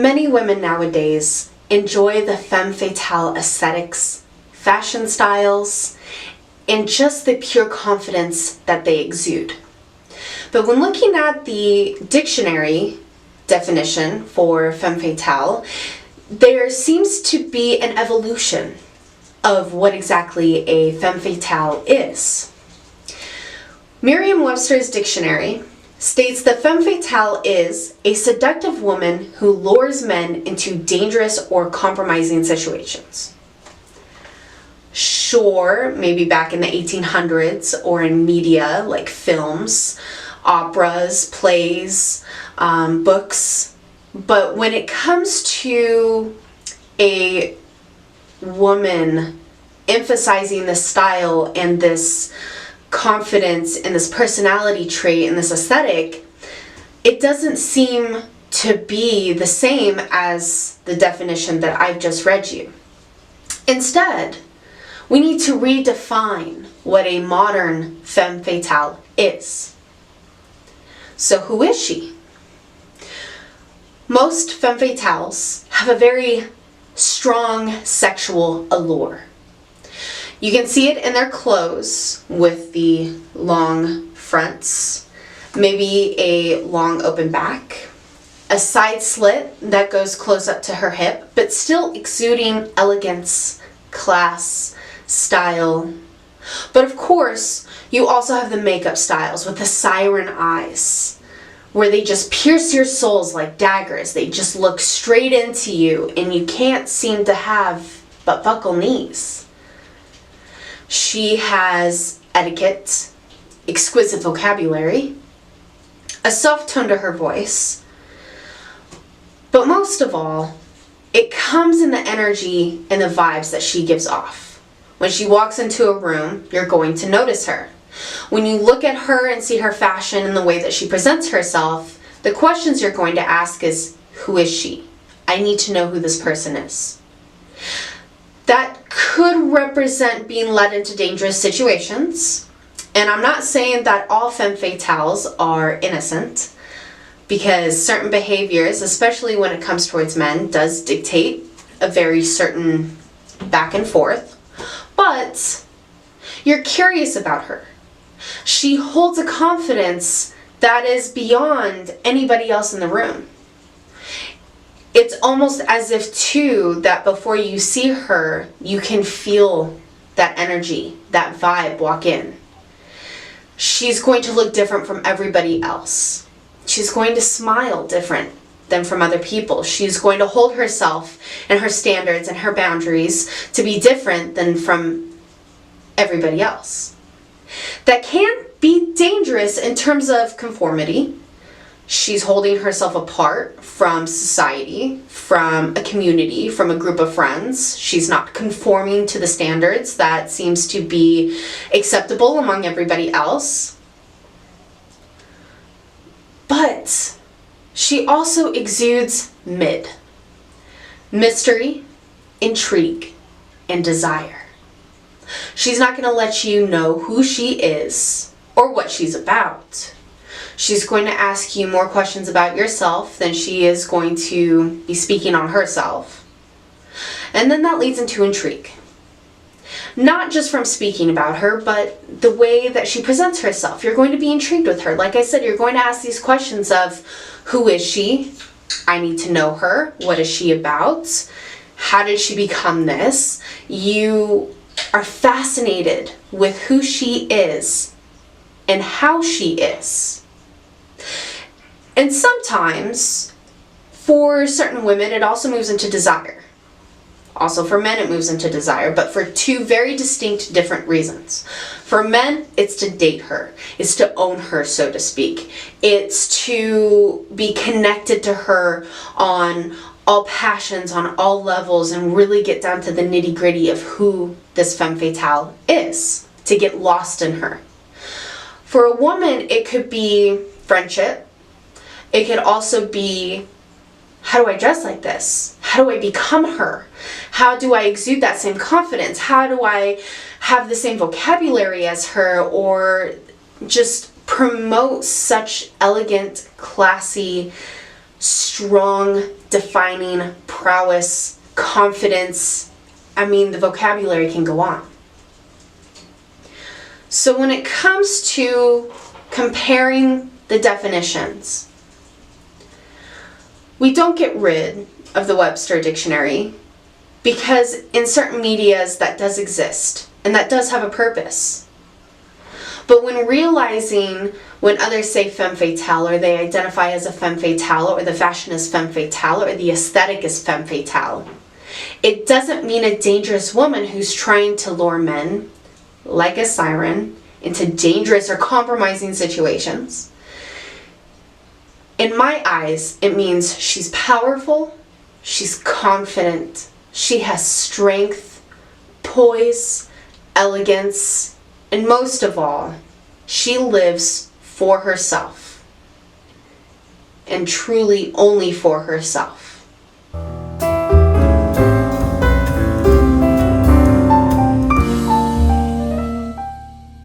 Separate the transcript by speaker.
Speaker 1: Many women nowadays enjoy the femme fatale aesthetics, fashion styles, and just the pure confidence that they exude. But when looking at the dictionary definition for femme fatale, there seems to be an evolution of what exactly a femme fatale is. Merriam-Webster's dictionary states that femme fatale is a seductive woman who lures men into dangerous or compromising situations. Sure, maybe back in the 1800s or in media like films, operas, plays, books, but when it comes to a woman emphasizing this style and this confidence and this personality trait and this aesthetic, it doesn't seem to be the same as the definition that I've just read you. Instead, we need to redefine what a modern femme fatale is. So who is she? Most femme fatales have a very strong sexual allure. You can see it in their clothes with the long fronts, maybe a long open back, a side slit that goes close up to her hip, but still exuding elegance, class, style. But of course, you also have the makeup styles with the siren eyes, where they just pierce your souls like daggers. They just look straight into you and you can't seem to have but buckle knees. She has etiquette, exquisite vocabulary, a soft tone to her voice, but most of all, it comes in the energy and the vibes that she gives off. When she walks into a room, you're going to notice her. When you look at her and see her fashion and the way that she presents herself, the questions you're going to ask is, who is she? I need to know who this person is. That could represent being led into dangerous situations. And I'm not saying that all femme fatales are innocent, because certain behaviors, especially when it comes towards men, does dictate a very certain back and forth. But you're curious about her. She holds a confidence that is beyond anybody else in the room. It's almost as if, too, that before you see her, you can feel that energy, that vibe walk in. She's going to look different from everybody else. She's going to smile different than from other people. She's going to hold herself and her standards and her boundaries to be different than from everybody else. That can be dangerous in terms of conformity. She's holding herself apart from society, from a community, from a group of friends. She's not conforming to the standards that seems to be acceptable among everybody else. But she also exudes mystery, intrigue, and desire. She's not going to let you know who she is or what she's about. She's going to ask you more questions about yourself than she is going to be speaking on herself. And then that leads into intrigue. Not just from speaking about her, but the way that she presents herself. You're going to be intrigued with her. Like I said, you're going to ask these questions of, who is she? I need to know her. What is she about? How did she become this? You are fascinated with who she is and how she is. And sometimes, for certain women, it also moves into desire. Also for men, it moves into desire, but for two very distinct, different reasons. For men, it's to date her. It's to own her, so to speak. It's to be connected to her on all passions, on all levels, and really get down to the nitty-gritty of who this femme fatale is, to get lost in her. For a woman, it could be friendship. It could also be, how do I dress like this? How do I become her? How do I exude that same confidence? How do I have the same vocabulary as her, or just promote such elegant, classy, strong, defining prowess, confidence. I mean, the vocabulary can go on. So when it comes to comparing the definitions, we don't get rid of the Webster Dictionary because in certain medias that does exist and that does have a purpose. But when realizing when others say femme fatale, or they identify as a femme fatale, or the fashion is femme fatale, or the aesthetic is femme fatale, it doesn't mean a dangerous woman who's trying to lure men, like a siren, into dangerous or compromising situations. In my eyes, it means she's powerful, she's confident, she has strength, poise, elegance, and most of all, she lives for herself, and truly only for herself.